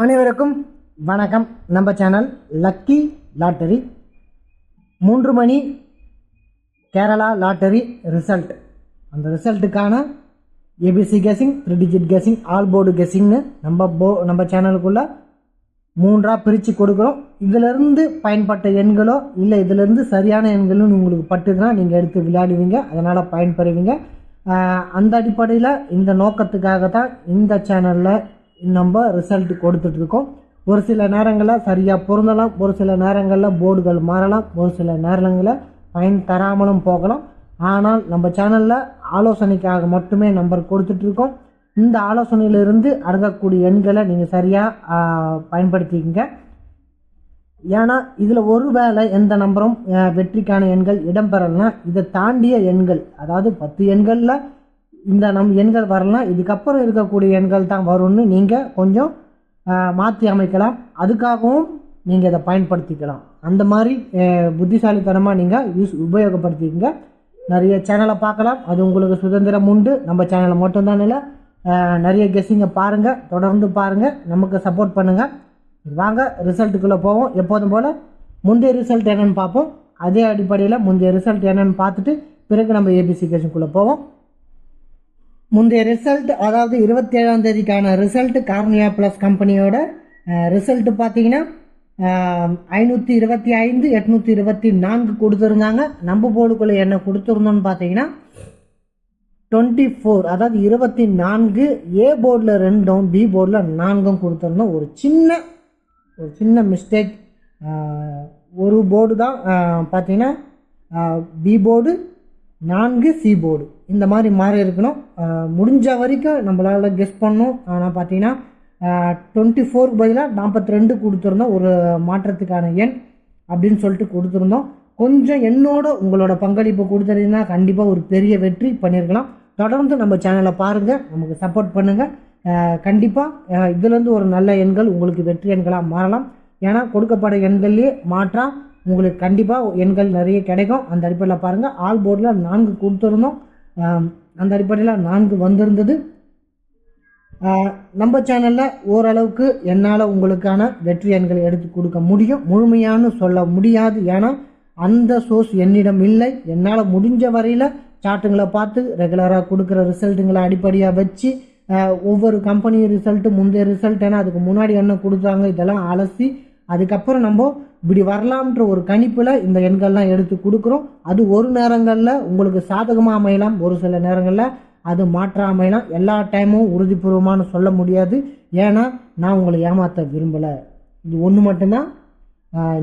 அனைவருக்கும் வணக்கம். நம்ம சேனல் லக்கி லாட்டரி 3 மணி கேரளா லாட்டரி ரிசல்ட். அந்த ரிசல்ட்டுக்கான ABC guessing, 3 digit guessing, all board கெஸிங்னு நம்ம சேனலுக்குள்ளே 3ஆக பிரித்து கொடுக்குறோம். இதிலிருந்து பயன்பட்ட எண்களோ இல்லை இதிலிருந்து சரியான எண்களும் உங்களுக்கு பட்டுதுன்னா நீங்கள் எடுத்து விளையாடுவீங்க, அதனால் பயன்பெறுவீங்க. அந்த அடிப்படையில் இந்த நோக்கத்துக்காக தான் இந்த சேனலில் நம்ம ரிசல்ட் கொடுத்துட்ருக்கோம். ஒரு சில நேரங்களில் சரியாக பொருந்தலாம், ஒரு சில நேரங்களில் போர்டுகள் மாறலாம், ஒரு சில நேரங்களில் பயன் தராமலும் போகலாம். ஆனால் நம்ம சேனலில் ஆலோசனைக்காக மட்டுமே நம்பர் கொடுத்துட்ருக்கோம். இந்த ஆலோசனையிலிருந்து அடங்கக்கூடிய எண்களை நீங்கள் சரியாக பயன்படுத்திக்கங்க. ஏன்னா இதில் ஒரு வேளை எந்த நம்பரும் வெற்றிக்கான எண்கள் இடம்பெறலைன்னா இதை தாண்டிய எண்கள், அதாவது 10 எண்களில் இந்த எண்கள் வரலாம், இதுக்கப்புறம் இருக்கக்கூடிய எண்கள் தான் வரும்னு நீங்கள் கொஞ்சம் மாற்றி அமைக்கலாம். அதுக்காகவும் நீங்கள் இதை பயன்படுத்திக்கலாம். அந்த மாதிரி புத்திசாலித்தனமாக நீங்கள் உபயோகப்படுத்திக்கங்க. நிறைய சேனலை பார்க்கலாம், அது உங்களுக்கு சுதந்திரம் உண்டு. நம்ம சேனலை மட்டும்தான் இல்லை, நிறைய கெஸ்ஸிங்கை பாருங்கள், தொடர்ந்து பாருங்கள், நமக்கு சப்போர்ட் பண்ணுங்கள். வாங்க ரிசல்ட்டுக்குள்ளே போவோம். எப்போதும் போல் முந்தைய ரிசல்ட் என்னென்னு பார்ப்போம். அதே அடிப்படையில் முந்தைய ரிசல்ட் என்னென்னு பார்த்துட்டு பிறகு நம்ம ஏபிசி கெஸிங்குள்ளே போவோம். முந்தைய ரிசல்ட், அதாவது 27ஆம் தேதிக்கான ரிசல்ட், கார்னியா ப்ளஸ் கம்பெனியோட ரிசல்ட்டு பார்த்தீங்கன்னா 525 824 கொடுத்துருந்தாங்க. நம்ம போர்டுக்குள்ளே என்ன கொடுத்துருந்தோம்னு பார்த்தீங்கன்னா 24, அதாவது 24 ஏ போர்டில் 2ம் பி போர்டில் 4ம் கொடுத்துருந்தோம். ஒரு சின்ன மிஸ்டேக். ஒரு போர்டு தான் பார்த்தீங்கன்னா பி போர்டு 4 சி போர்டு இந்த மாதிரி மாறி இருக்கணும். முடிஞ்ச வரைக்கும் நம்மளால் கெஸ் பண்ணணும். ஆனால் பார்த்தீங்கன்னா 24 பதிலாக 42 கொடுத்துருந்தோம், ஒரு மாற்றத்துக்கான எண் அப்படின்னு சொல்லிட்டு கொடுத்துருந்தோம். கொஞ்சம் என்னோட உங்களோட பங்களிப்பு கொடுத்துருந்தீங்கன்னா கண்டிப்பாக ஒரு பெரிய வெற்றி பண்ணியிருக்கலாம். தொடர்ந்து நம்ம சேனலை பாருங்கள், நமக்கு சப்போர்ட் பண்ணுங்கள். கண்டிப்பாக இதுலேருந்து ஒரு நல்ல எண்கள் உங்களுக்கு வெற்றி எண்களாக மாறலாம். ஏன்னா கொடுக்கப்பட்ட எண்கள்லேயே மாற்றம் உங்களுக்கு கண்டிப்பாக எண்கள் நிறைய கிடைக்கும். அந்த அடிப்படையில் பாருங்கள். ஆல் போர்டில் 4 கொடுத்துருந்தோம், அந்த அடிப்படையில் 4 வந்திருந்தது. நம்ம சேனலில் ஓரளவுக்கு என்னால் உங்களுக்கான வெற்றி எண்களை எடுத்து கொடுக்க முடியும், முழுமையானு சொல்ல முடியாது. ஏன்னா அந்த சோர்ஸ் என்னிடம் இல்லை. என்னால் முடிஞ்ச வரையில் சார்ட்டுங்களை பார்த்து ரெகுலராக கொடுக்குற ரிசல்ட்டுங்களை அடிப்படையாக வச்சு ஒவ்வொரு கம்பெனி ரிசல்ட்டு, முந்தைய ரிசல்ட், ஏன்னா அதுக்கு முன்னாடி என்ன கொடுத்தாங்க இதெல்லாம் அலசி அதுக்கப்புறம் நம்ம இப்படி வரலாம்ன்ற ஒரு கணிப்பில் இந்த எண்கள்லாம் எடுத்து கொடுக்குறோம். அது ஒரு நேரங்களில் உங்களுக்கு சாதகமாக அமையலாம், ஒரு சில நேரங்களில் அது மாற்ற அமையலாம். எல்லா டைமும் உறுதிபூர்வமானு சொல்ல முடியாது. ஏன்னா நான் உங்களை ஏமாற்ற விரும்பலை. இது ஒன்று மட்டும்தான்.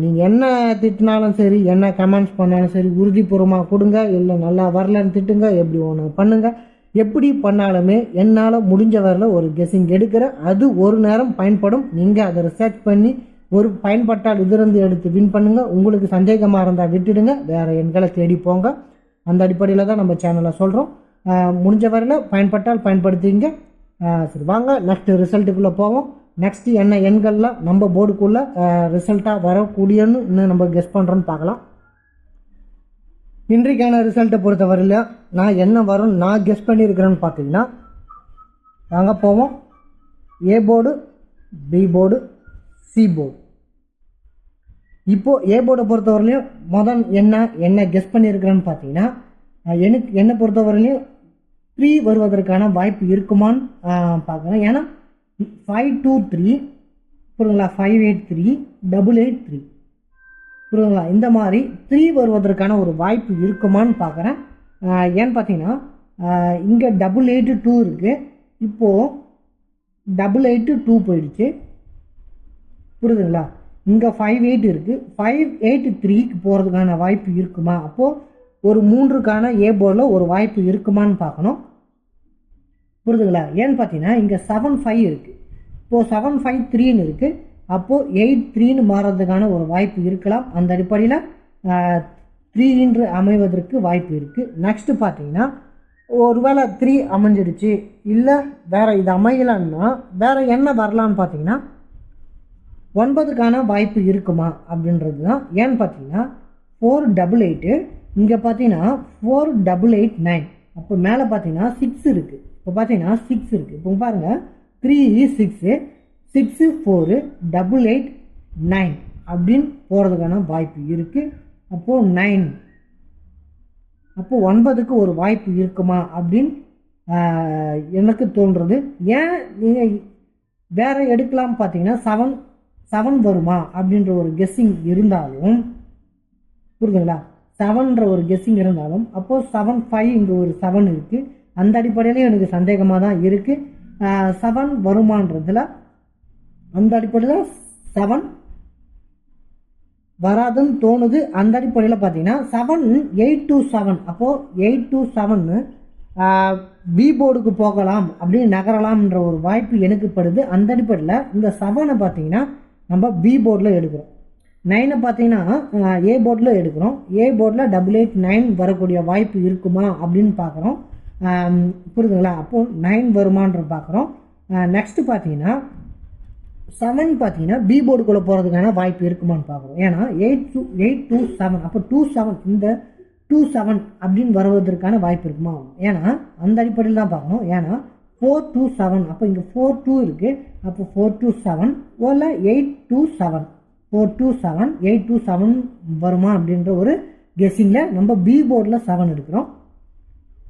நீங்கள் என்ன திட்டினாலும் சரி, என்ன கமெண்ட்ஸ் பண்ணாலும் சரி, உறுதிபூர்வமாக கொடுங்க. இல்லை நல்லா வரலன்னு திட்டுங்க, எப்படி ஒன்று பண்ணுங்கள். எப்படி பண்ணாலுமே என்னால் முடிஞ்ச வரையில் ஒரு கெஸ்ஸிங் எடுக்கிறேன். அது ஒரு நேரம் பயன்படும். நீங்கள் அதை ரிசர்ச் பண்ணி ஒரு பயன்பட்டால் இதிலிருந்து எடுத்து வின் பண்ணுங்கள். உங்களுக்கு சந்தேகமாக இருந்தால் விட்டுடுங்க, வேறு எண்களை தேடி போங்க. அந்த அடிப்படையில் தான் நம்ம சேனலை சொல்கிறோம். முடிஞ்ச வரையில் பயன்பட்டால் பயன்படுத்திங்க. சரி, வாங்க நெக்ஸ்ட் ரிசல்ட்டுக்குள்ளே போவோம். நெக்ஸ்ட்டு என்ன எண்கள்லாம் நம்ம போர்டுக்குள்ளே ரிசல்ட்டாக வரக்கூடியன்னு இன்னும் நம்ம கெஸ் பண்ணுறோன்னு பார்க்கலாம். இன்றைக்கான ரிசல்ட்டை பொறுத்தவரையில் நான் என்ன வரும் நான் கெஸ் பண்ணியிருக்கிறேன்னு பார்த்தீங்கன்னா, வாங்க போவோம். A board, B board, C board. இப்போது ஏ போர்டை பொறுத்தவரையிலையும் முதல் என்ன கெஸ் பண்ணியிருக்கிறேன்னு பார்த்தீங்கன்னா, என்னை பொறுத்தவரையிலையும் 3 வருவதற்கான வாய்ப்பு இருக்குமான்னு பார்க்குறேன். ஏன்னா 523 புரியுங்களா, 583 883 புரியுங்களா, இந்த மாதிரி 3 வருவதற்கான ஒரு வாய்ப்பு இருக்குமான்னு பார்க்குறேன். ஏன்னு பார்த்தீங்கன்னா இங்கே 882 இருக்குது, இப்போது 882 போயிடுச்சு, புரியுதுங்களா. இங்கே 58 இருக்குது, 583க்கு போகிறதுக்கான வாய்ப்பு இருக்குமா. அப்போது ஒரு 3க்கான ஏ போர்டில் ஒரு வாய்ப்பு இருக்குமான்னு பார்க்கணும், புரியுதுங்களா. ஏன்னு பார்த்தீங்கன்னா இங்கே 75 இருக்குது, இப்போது 753ன்னு இருக்குது, அப்போது 83ன்னு மாறுறதுக்கான ஒரு வாய்ப்பு இருக்கலாம். அந்த அடிப்படையில் 3 அமைவதற்கு வாய்ப்பு இருக்குது. நெக்ஸ்ட்டு பார்த்தீங்கன்னா ஒருவேளை 3 அமைஞ்சிடுச்சு, இல்லை வேறு இது அமையலன்னா வேறு என்ன வரலான்னு பார்த்தீங்கன்னா 9க்கான வாய்ப்பு இருக்குமா அப்படின்றது தான். ஏன்னு பார்த்தீங்கன்னா 488, இங்கே பார்த்தீங்கன்னா 4889, அப்போ மேலே பார்த்தீங்கன்னா 6 இருக்குது. இப்போ பார்த்தீங்கன்னா 6 இருக்குது. இப்போ பாருங்கள் 3 6 64889 அப்படின்னு போகிறதுக்கான வாய்ப்பு இருக்குது. அப்போது 9, அப்போது 9க்கு ஒரு வாய்ப்பு இருக்குமா அப்படின்னு எனக்கு தோன்றுறது. ஏன் நீங்கள் வேறு எடுக்கலாம் பார்த்தீங்கன்னா 7 வருமா அப்படின்ற ஒரு கெஸ்ஸிங் இருந்தாலும், புரியுதுங்களா, 7ன்ற ஒரு கெஸ்ஸிங் இருந்தாலும் அப்போது 7 5 இங்கே ஒரு 7 இருக்குது. அந்த அடிப்படையிலையும் எனக்கு சந்தேகமாக தான் இருக்குது. 7 வருமானதில் அந்த அடிப்படையில் 7 வராதுன்னு தோணுது. அந்த அடிப்படையில் பார்த்தீங்கன்னா 7 8 to 7, அப்போது 8 to 7 பி போர்டுக்கு போகலாம் அப்படின்னு நகரலாம்ன்ற ஒரு வாய்ப்பு எனக்கு படுது. அந்த அடிப்படையில் இந்த 7 பார்த்தீங்கன்னா நம்ம பி போர்டில் எடுக்கிறோம், 9 பார்த்தீங்கன்னா ஏ போர்டில் எடுக்கிறோம். ஏ போர்டில் 889 வரக்கூடிய வாய்ப்பு இருக்குமா அப்படின்னு பார்க்குறோம். புரியுதுங்களா? அப்போது 9 வருமானு பார்க்குறோம். நெக்ஸ்ட்டு பார்த்தீங்கன்னா 7 பார்த்தீங்கன்னா பி போர்டுக்குள்ளே போகிறதுக்கான வாய்ப்பு இருக்குமான்னு பார்க்குறோம். ஏன்னா 8 to 7, அப்போ 27, இந்த 27 அப்படின்னு வருவதற்கான வாய்ப்பு இருக்குமா? ஏன்னா அந்த அடிப்படையில் தான் பார்க்கணும். ஏன்னா 4 to 7, அப்போ இங்கே 4 2 இருக்குது. அப்போ 4 to 7 இல்லை 8 to 7, 4 to 7 8 to 7 வருமா அப்படின்ற ஒரு கெஸ்ஸிங்கில் நம்ம பி போர்டில் 7 எடுக்கிறோம்.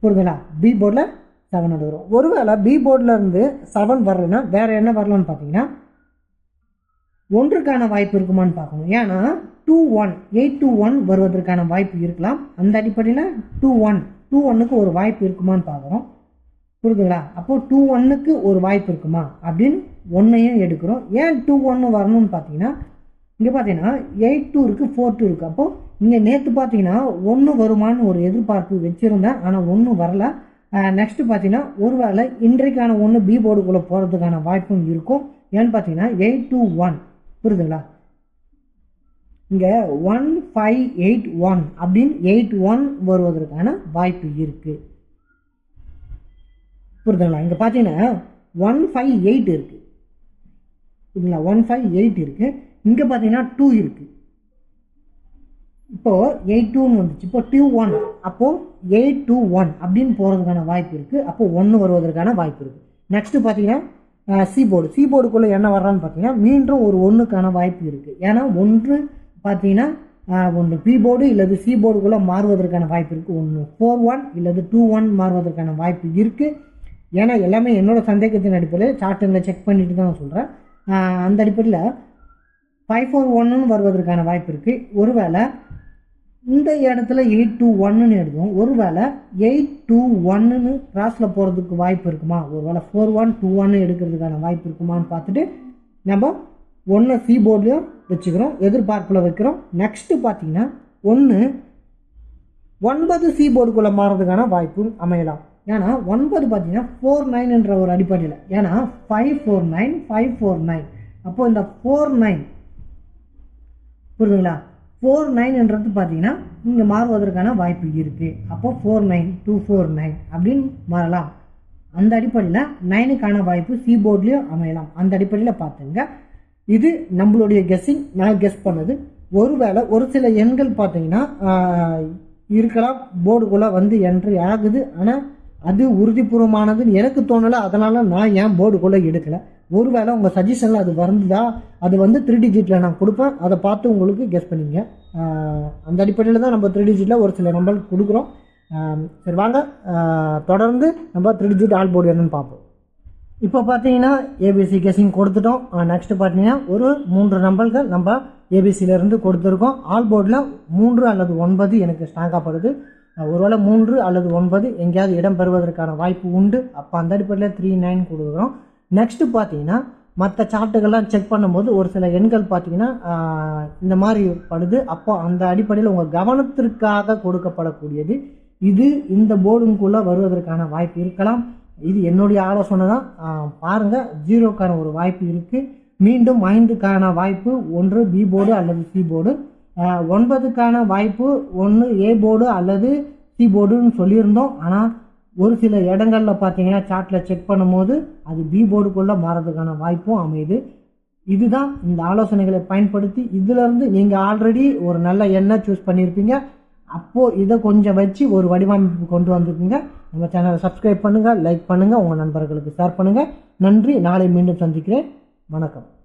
புரியுதுங்களா? பி போர்டில் 7 எடுக்கிறோம். ஒருவேளை பி போர்டில் இருந்து 7 வரலைன்னா வேறு என்ன வரலான்னு பார்த்தீங்கன்னா 1க்கான வாய்ப்பு இருக்குமான்னு பார்க்கணும். ஏன்னா 21 8 to 1 வருவதற்கான வாய்ப்பு இருக்கலாம். அந்த அடிப்படையில் 21க்கு ஒரு வாய்ப்பு இருக்குமான்னு பார்க்குறோம். புரியுதுங்களா? அப்போது 21க்கு ஒரு வாய்ப்பு இருக்குமா அப்படின்னு 1ஐயும் எடுக்கிறோம். ஏன் 21 வரணும்னு பார்த்தீங்கன்னா இங்கே பார்த்தீங்கன்னா 8 2 இருக்குது, 4 2 இருக்குது. அப்போது இங்கே நேற்று பார்த்தீங்கன்னா 1 வருமானு ஒரு எதிர்பார்ப்பு வச்சுருந்தேன், ஆனால் 1 வரல. நெக்ஸ்ட்டு பார்த்தீங்கன்னா ஒருவேளை இன்றைக்கான 1 பி போர்டுக்குள்ளே போகிறதுக்கான வாய்ப்பும் இருக்கும். ஏன்னு பார்த்தீங்கன்னா 8 to 1, புரியுதுங்களா? இங்கே 1581 அப்படின்னு 81 வருவதற்கான வாய்ப்பு இருக்குது. புரியுதுங்களா? இங்கே பார்த்தீங்கன்னா 158 இருக்குது, புரியுதுங்களா? 158 இருக்குது. இங்கே பார்த்தீங்கன்னா 2 இருக்குது. இப்போது 82 வந்துச்சு. இப்போ 21, அப்போது 821 அப்படின்னு போகிறதுக்கான வாய்ப்பு இருக்குது. அப்போது 1 வருவதற்கான வாய்ப்பு இருக்குது. நெக்ஸ்ட்டு பார்த்தீங்கன்னா சி போர்டுக்குள்ளே என்ன வர்றான்னு பார்த்தீங்கன்னா மீண்டும் ஒரு 1க்கான வாய்ப்பு இருக்குது. ஏன்னா 1 பார்த்தீங்கன்னா ஒன்று பி போர்டு இல்லது சி போர்டுக்குள்ளே மாறுவதற்கான வாய்ப்பு இருக்குது. 1 4-1 இல்லது 2-1 மாறுவதற்கான வாய்ப்பு இருக்குது. ஏன்னா எல்லாமே என்னோட சந்தேகத்தின் அடிப்படையில் சார்ட்டுங்களை செக் பண்ணிட்டு தான் நான் சொல்கிறேன். அந்த அடிப்படையில் 541 வருவதற்கான வாய்ப்பு இருக்குது. ஒருவேளை இந்த இடத்துல 821 எடுக்கும். ஒருவேளை 821 கிராஸில் போகிறதுக்கு வாய்ப்பு இருக்குமா? ஒருவேளை 4121 எடுக்கிறதுக்கான வாய்ப்பு இருக்குமான்னு பார்த்துட்டு நம்ம 1 சி போர்ட்லையும் வச்சுக்கிறோம், எதிர்பார்ப்பில் வைக்கிறோம். நெக்ஸ்ட்டு பார்த்தீங்கன்னா 9 சி போர்டுக்குள்ளே மாறதுக்கான வாய்ப்பு அமையலாம். ஏன்னா 9 பார்த்தீங்கன்னா 49ன்ற ஒரு அடிப்படையில், ஏன்னா 549 அப்போது இந்த 49, புரியுதுங்களா? 49ன்றது பார்த்தீங்கன்னா இங்கே மாறுவதற்கான வாய்ப்பு இருக்குது. அப்போது 49249 அப்படின்னு மாறலாம். அந்த அடிப்படையில் 9க்கான வாய்ப்பு சி போர்ட்லேயும் அமையலாம். அந்த அடிப்படையில் பார்த்துங்க. இது நம்மளுடைய கெஸ்ஸிங், நான் கெஸ் பண்ணது. ஒருவேளை ஒரு சில எண்கள் பார்த்தீங்கன்னா இருக்கலாம் போர்டுக்குள்ளே வந்து என்ட்ரி ஆகுது, ஆனால் அது உறுதிபூர்வமானதுன்னு எனக்கு தோணலை. அதனால் நான் ஏன் போர்டுக்குள்ளே எடுக்கலை. ஒருவேளை உங்கள் சஜஷனில் அது வருந்தா அது வந்து 3 டிஜிட்டில் நான் கொடுப்பேன், அதை பார்த்து உங்களுக்கு கெஸ் பண்ணிங்க. அந்த அடிப்படையில் தான் நம்ம 3 டிஜிட்டில் ஒரு சில நம்பர் கொடுக்குறோம். சரி வாங்க தொடர்ந்து நம்ம 3 டிஜிட் ஆல் போர்டு என்னன்னு பார்ப்போம். இப்போ பார்த்தீங்கன்னா ஏபிசி கெஸ்ஸிங் கொடுத்துட்டோம். நெக்ஸ்ட்டு பார்த்தீங்கன்னா ஒரு 3 நம்பர்கள் நம்ம ஏபிசியிலேருந்து கொடுத்துருக்கோம். ஆல் போர்டில் 3 அல்லது 9 எனக்கு ஸ்ட்ராங்காக படுது. ஒருவேளை 3 அல்லது 9 எங்கேயாவது இடம் பெறுவதற்கான வாய்ப்பு உண்டு. அப்போ அந்த அடிப்படையில் 3 9 கொடுக்குறோம். நெக்ஸ்ட்டு பார்த்தீங்கன்னா மற்ற சார்ட்டுகள்லாம் செக் பண்ணும்போது ஒரு சில எண்கள் பார்த்தீங்கன்னா இந்த மாதிரி படுது. அப்போ அந்த அடிப்படையில் உங்கள் கவனத்திற்காக கொடுக்கப்படக்கூடியது இது இந்த போர்டுக்குள்ளே வருவதற்கான வாய்ப்பு இருக்கலாம். இது என்னுடைய ஆலோசனை தான். பாருங்கள், 0க்கான ஒரு வாய்ப்பு இருக்குது. மீண்டும் 5க்கான வாய்ப்பு 1 பி போர்டு அல்லது சி போர்டு. 9க்கான வாய்ப்பு 1 ஏ போர்டு அல்லது சி போர்டுன்னு சொல்லியிருந்தோம். ஆனால் ஒரு சில இடங்களில் பார்த்தீங்கன்னா சார்ட்டில் செக் பண்ணும்போது அது பி போர்டுக்குள்ளே மாறதுக்கான வாய்ப்பும் அமையுது. இதுதான் இந்த ஆலோசனைகளை பயன்படுத்தி இதிலேருந்து நீங்கள் ஆல்ரெடி ஒரு நல்ல எண்ணை சூஸ் பண்ணியிருப்பீங்க. அப்போது இதை கொஞ்சம் வச்சு ஒரு வடிவமைப்பு கொண்டு வந்திருக்கீங்க. நம்ம சேனலை சப்ஸ்கிரைப் பண்ணுங்கள், லைக் பண்ணுங்கள், உங்கள் நண்பர்களுக்கு ஷேர் பண்ணுங்கள். நன்றி. நாளை மீண்டும் சந்திக்கிறேன். வணக்கம்.